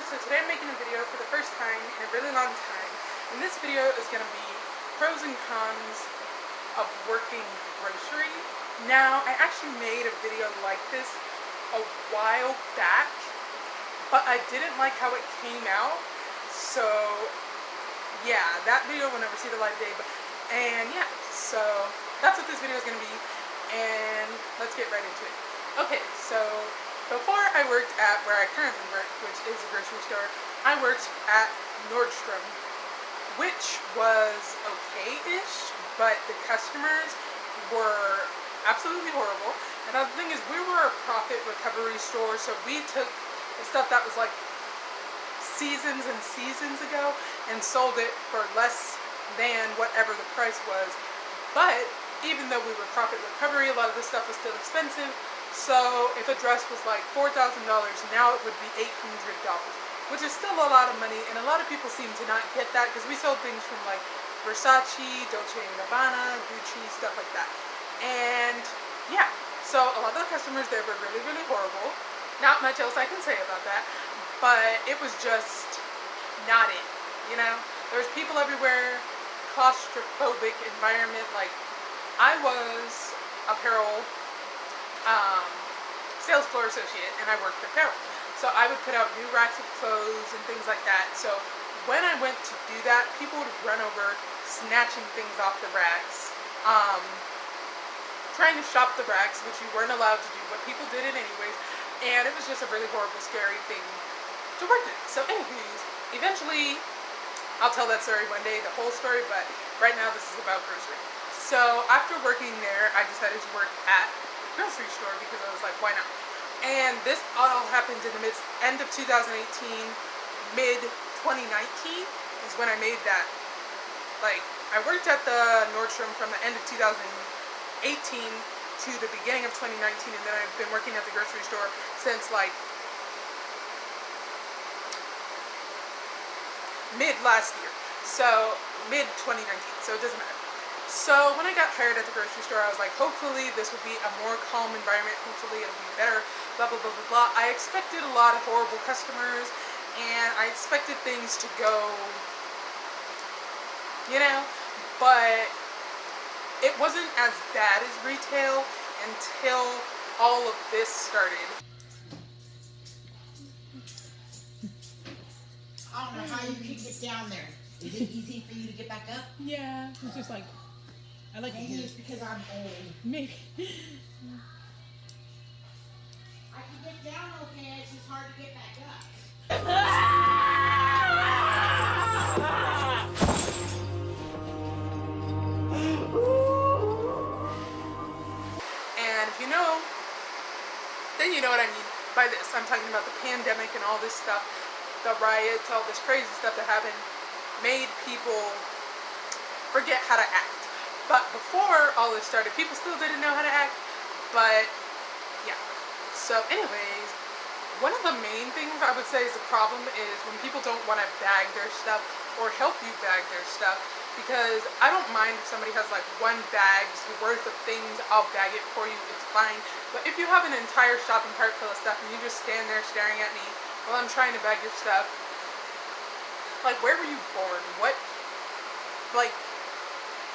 so today I'm making a video for the first time in a really long time, and this video is going to be pros and cons of working grocery. Now, I actually made a video like this a while back, but I didn't like how it came out, so yeah, that video will never see the light of day, so that's what this video is going to be, and let's get right into it. Okay, so before I worked at where I currently work, which is a grocery store, I worked at Nordstrom, which was okay-ish, but the customers were absolutely horrible. Another thing is we were a profit recovery store, so we took the stuff that was like seasons and seasons ago and sold it for less than whatever the price was. But even though we were profit recovery, a lot of the stuff was still expensive. So if a dress was like $4,000, now it would be $800, which is still a lot of money, and a lot of people seem to not get that because we sold things from like Versace, Dolce & Gabbana, Gucci, stuff like that. And yeah, so a lot of the customers there were really, really horrible. Not much else I can say about that, but it was just not it, you know? There was people everywhere, claustrophobic environment. Like, I was apparel sales floor associate, and I worked apparel. So I would put out new racks of clothes and things like that. So when I went to do that, people would run over, snatching things off the racks, trying to shop the racks, which you weren't allowed to do, but people did it anyways. And it was just a really horrible, scary thing to work in. So anyways, eventually, I'll tell that story one day, the whole story, but right now this is about grocery. So after working there, I decided to work at grocery store because I was like, why not? And this all happened in the end of 2018, mid 2019 is when I made that. Like, I worked at the Nordstrom from the end of 2018 to the beginning of 2019, and then I've been working at the grocery store since like mid last year, so mid 2019, so it doesn't matter. So when I got hired at the grocery store, I was like, hopefully this will be a more calm environment, hopefully it'll be better, blah, blah, blah, blah, blah. I expected a lot of horrible customers, and I expected things to go, you know, but it wasn't as bad as retail until all of this started. I don't know how you can get down there. Is it easy for you to get back up? Yeah, it's just like, I like Maybe it's because I'm old. Maybe. I can get down okay, it's just hard to get back up. And if you know, then you know what I mean by this. I'm talking about the pandemic and all this stuff, the riots, all this crazy stuff that happened, made people forget how to act. But before all this started, people still didn't know how to act, but yeah. So anyways, one of the main things I would say is the problem is when people don't want to bag their stuff or help you bag their stuff, because I don't mind if somebody has like one bag's worth of things, I'll bag it for you, it's fine. But if you have an entire shopping cart full of stuff and you just stand there staring at me while I'm trying to bag your stuff, like, where were you born? What, like,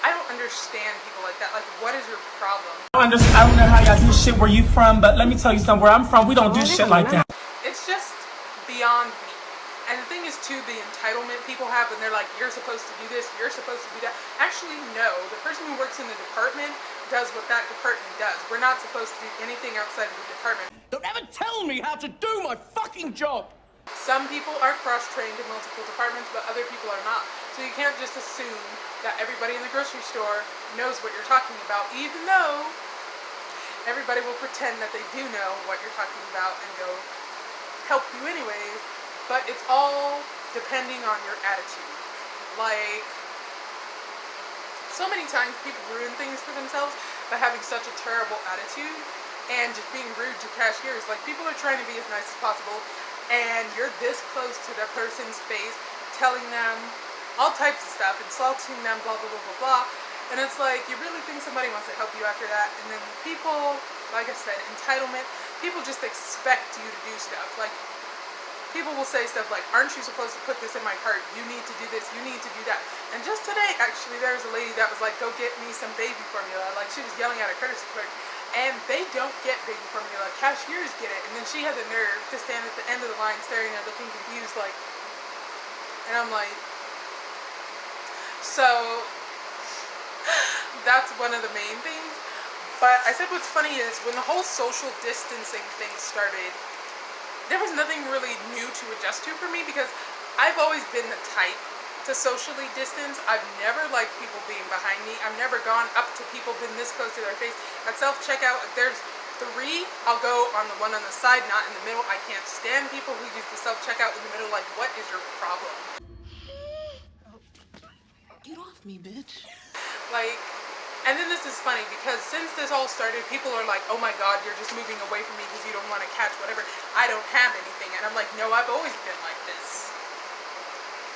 I don't understand people like that. Like, what is your problem? I don't know how y'all do shit where you from, but let me tell you something. Where I'm from, we don't do shit like that. It's just beyond me. And the thing is, too, the entitlement people have when they're like, you're supposed to do this, you're supposed to do that. Actually, no. The person who works in the department does what that department does. We're not supposed to do anything outside of the department. Don't ever tell me how to do my fucking job! Some people are cross-trained in multiple departments, but other people are not. So you can't just assume that everybody in the grocery store knows what you're talking about, even though everybody will pretend that they do know what you're talking about and go help you anyways. But it's all depending on your attitude. Like, so many times people ruin things for themselves by having such a terrible attitude and just being rude to cashiers. Like, people are trying to be as nice as possible, and you're this close to that person's face, telling them all types of stuff, insulting them, blah, blah, blah, blah, blah. And it's like, you really think somebody wants to help you after that? And then people, like I said, entitlement, people just expect you to do stuff. Like, people will say stuff like, aren't you supposed to put this in my cart? You need to do this, you need to do that. And just today, actually, there was a lady that was like, go get me some baby formula. Like, she was yelling at a courtesy clerk. And they don't get baby formula. Cashiers get it. And then she had the nerve to stand at the end of the line staring at looking confused like, and I'm like, so that's one of the main things. But I said what's funny is when the whole social distancing thing started, there was nothing really new to adjust to for me because I've always been the type to socially distance. I've never liked people being behind me. I've never gone up to people, been this close to their face. At self-checkout, if there's 3, I'll go on the one on the side, not in the middle. I can't stand people who use the self-checkout in the middle. Like, what is your problem? Get off me, bitch. Like, and then this is funny because since this all started, people are like, oh my god, you're just moving away from me because you don't want to catch whatever. I don't have anything. And I'm like, no, I've always been like this.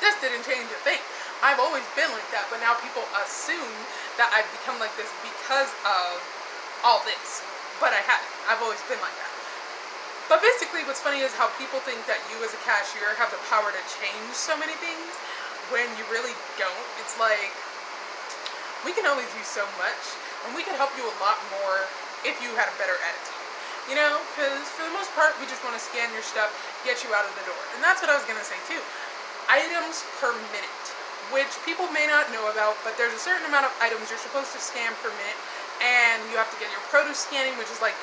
This didn't change a thing. I've always been like that, but now people assume that I've become like this because of all this. But I haven't. I've always been like that. But basically what's funny is how people think that you as a cashier have the power to change so many things when you really don't. It's like, we can only do so much, and we can help you a lot more if you had a better attitude. You know, because for the most part, we just want to scan your stuff, get you out of the door. And that's what I was going to say too. Items per minute, which people may not know about, but there's a certain amount of items you're supposed to scan per minute, and you have to get your produce scanning, which is like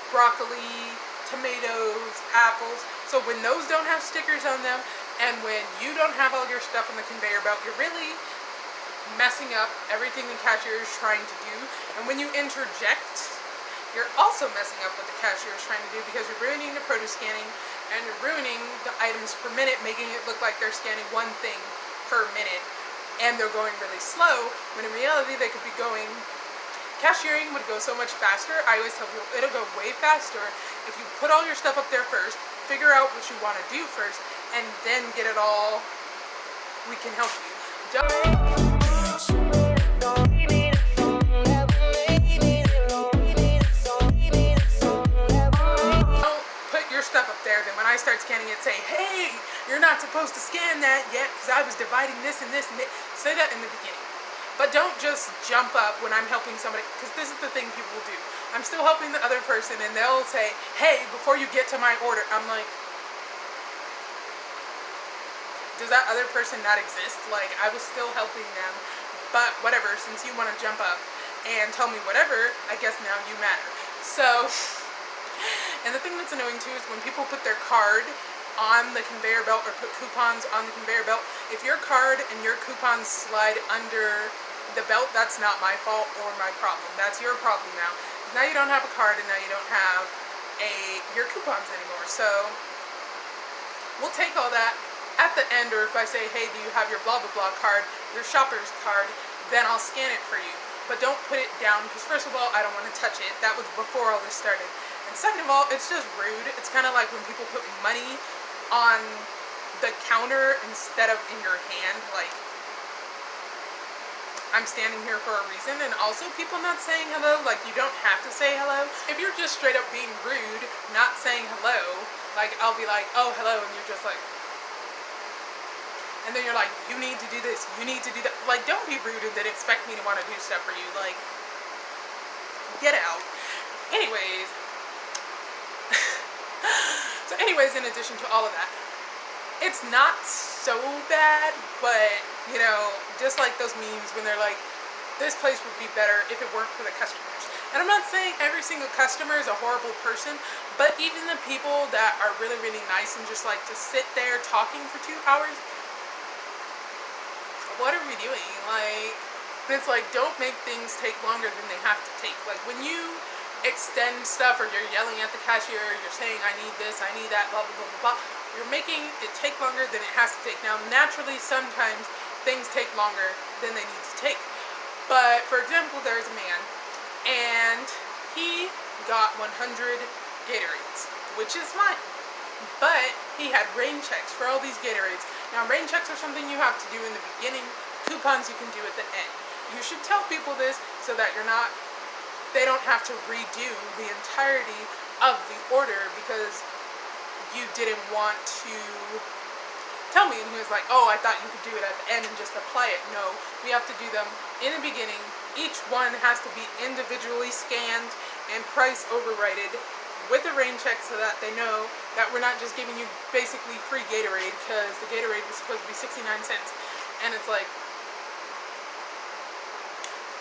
broccoli, tomatoes, apples. So when those don't have stickers on them, and when you don't have all your stuff on the conveyor belt, you're really messing up everything the cashier is trying to do. And when you interject, you're also messing up what the cashier is trying to do because you're ruining the produce scanning and you're ruining the items per minute, making it look like they're scanning one thing per minute and they're going really slow, when in reality they could be going, cashiering would go so much faster. I always tell people it'll go way faster if you put all your stuff up there first, figure out what you want to do first, and then get it all. We can help you. Don't put your stuff up there, then when I start scanning it, say, hey, you're not supposed to scan that yet because I was dividing this and this and this. Say that in the beginning. But don't just jump up when I'm helping somebody, because this is the thing people do. I'm still helping the other person and they'll say, hey, before you get to my order, I'm like, does that other person not exist? Like, I was still helping them, but whatever, since you want to jump up and tell me whatever, I guess now you matter. So, and the thing that's annoying too is when people put their card on the conveyor belt or put coupons on the conveyor belt. If your card and your coupons slide under the belt, that's not my fault or my problem. That's your problem now. Now you don't have a card and now you don't have your coupons anymore. So we'll take all that at the end, or if I say, hey, do you have your blah blah blah card, your shopper's card, then I'll scan it for you. But don't put it down, because first of all, I don't want to touch it. That was before all this started. And second of all, it's just rude. It's kind of like when people put money on the counter instead of in your hand. Like, I'm standing here for a reason. And also people not saying hello. Like, you don't have to say hello. If you're just straight up being rude, not saying hello, like, I'll be like, oh, hello, and you're just like, and then you're like, you need to do this, you need to do that. Like, don't be rude and then expect me to want to do stuff for you. Like, get out. Anyways, so anyways, in addition to all of that, it's not so bad, but, you know, just like those memes when they're like, this place would be better if it weren't for the customers. And I'm not saying every single customer is a horrible person, but even the people that are really, really nice and just like to sit there talking for 2 hours, what are we doing? Like, it's like, don't make things take longer than they have to take. Like, when you extend stuff or you're yelling at the cashier, you're saying, I need this, I need that, blah, blah, blah, blah, blah, you're making it take longer than it has to take. Now, naturally, sometimes things take longer than they need to take. But, for example, there's a man, and he got 100 Gatorades, which is fine. But he had rain checks for all these Gatorades. Now, rain checks are something you have to do in the beginning. Coupons you can do at the end. You should tell people this so that they don't have to redo the entirety of the order, because you didn't want to tell me. And he was like, oh, I thought you could do it at the end and just apply it. No, we have to do them in the beginning. Each one has to be individually scanned and price overrided with a rain check so that they know that we're not just giving you basically free Gatorade, because the Gatorade was supposed to be 69 cents. And it's like,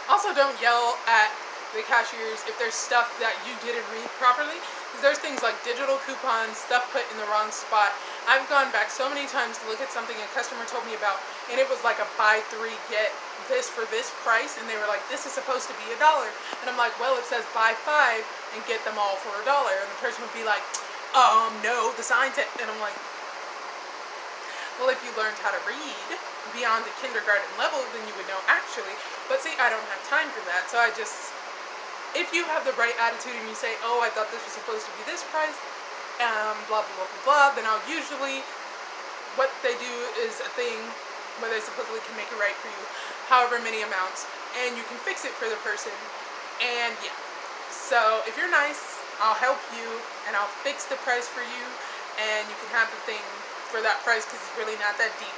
also don't yell at the cashiers if there's stuff that you didn't read properly, because there's things like digital coupons, stuff put in the wrong spot. I've gone back so many times to look at something a customer told me about, and it was like a buy 3 get this for this price, and they were like, this is supposed to be $1, and I'm like, well, it says buy 5 and get them all for $1, and the person would be like, no, the sign said, and I'm like, well, if you learned how to read beyond the kindergarten level, then you would know actually. But see, I don't have time for that, so I just, if you have the right attitude and you say, oh, I thought this was supposed to be this price, blah, blah, blah, blah, blah, then I'll usually, what they do is a thing where they supposedly can make it right for you, however many amounts, and you can fix it for the person, and yeah. So if you're nice, I'll help you, and I'll fix the price for you, and you can have the thing for that price because it's really not that deep.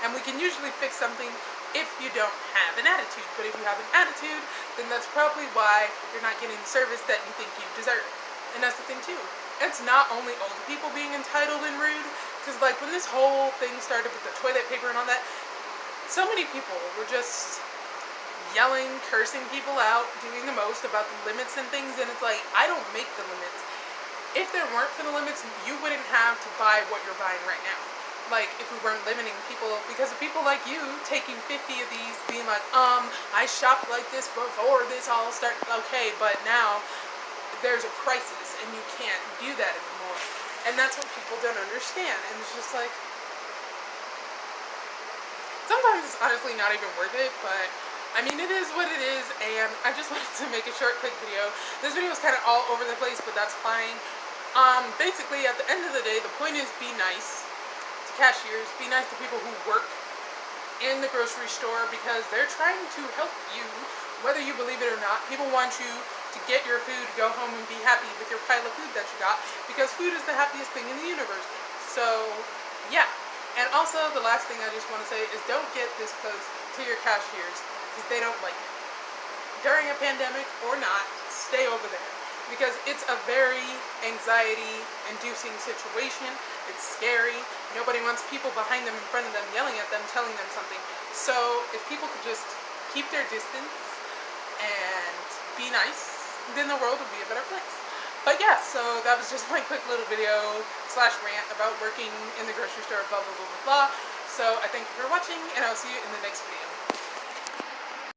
And we can usually fix something if you don't have an attitude. But if you have an attitude, then that's probably why you're not getting the service that you think you deserve. And that's the thing too. It's not only old people being entitled and rude, because like when this whole thing started with the toilet paper and all that, so many people were just yelling, cursing people out, doing the most about the limits and things, and it's like, I don't make the limits. If there weren't for the limits, you wouldn't have to buy what you're buying right now. Like, if we weren't limiting people, because of people like you taking 50 of these, being like, I shopped like this before this all started. Okay, but now there's a crisis and you can't do that anymore. And that's what people don't understand. And it's just like, sometimes it's honestly not even worth it, but I mean, it is what it is, and I just wanted to make a short, quick video. This video is kind of all over the place, but that's fine. Basically, at the end of the day, the point is be nice to cashiers, be nice to people who work in the grocery store, because they're trying to help you, whether you believe it or not. People want you to get your food, go home and be happy with your pile of food that you got, because food is the happiest thing in the universe. So, yeah. And also, the last thing I just want to say is don't get this close to your cashiers, because they don't like it. During a pandemic or not, stay over there, because it's a very anxiety-inducing situation. It's scary. Nobody wants people behind them, in front of them, yelling at them, telling them something. So if people could just keep their distance and be nice, then the world would be a better place. But yeah, so that was just my quick little video / rant about working in the grocery store, blah, blah, blah, blah, blah. So I thank you for watching, and I'll see you in the next video.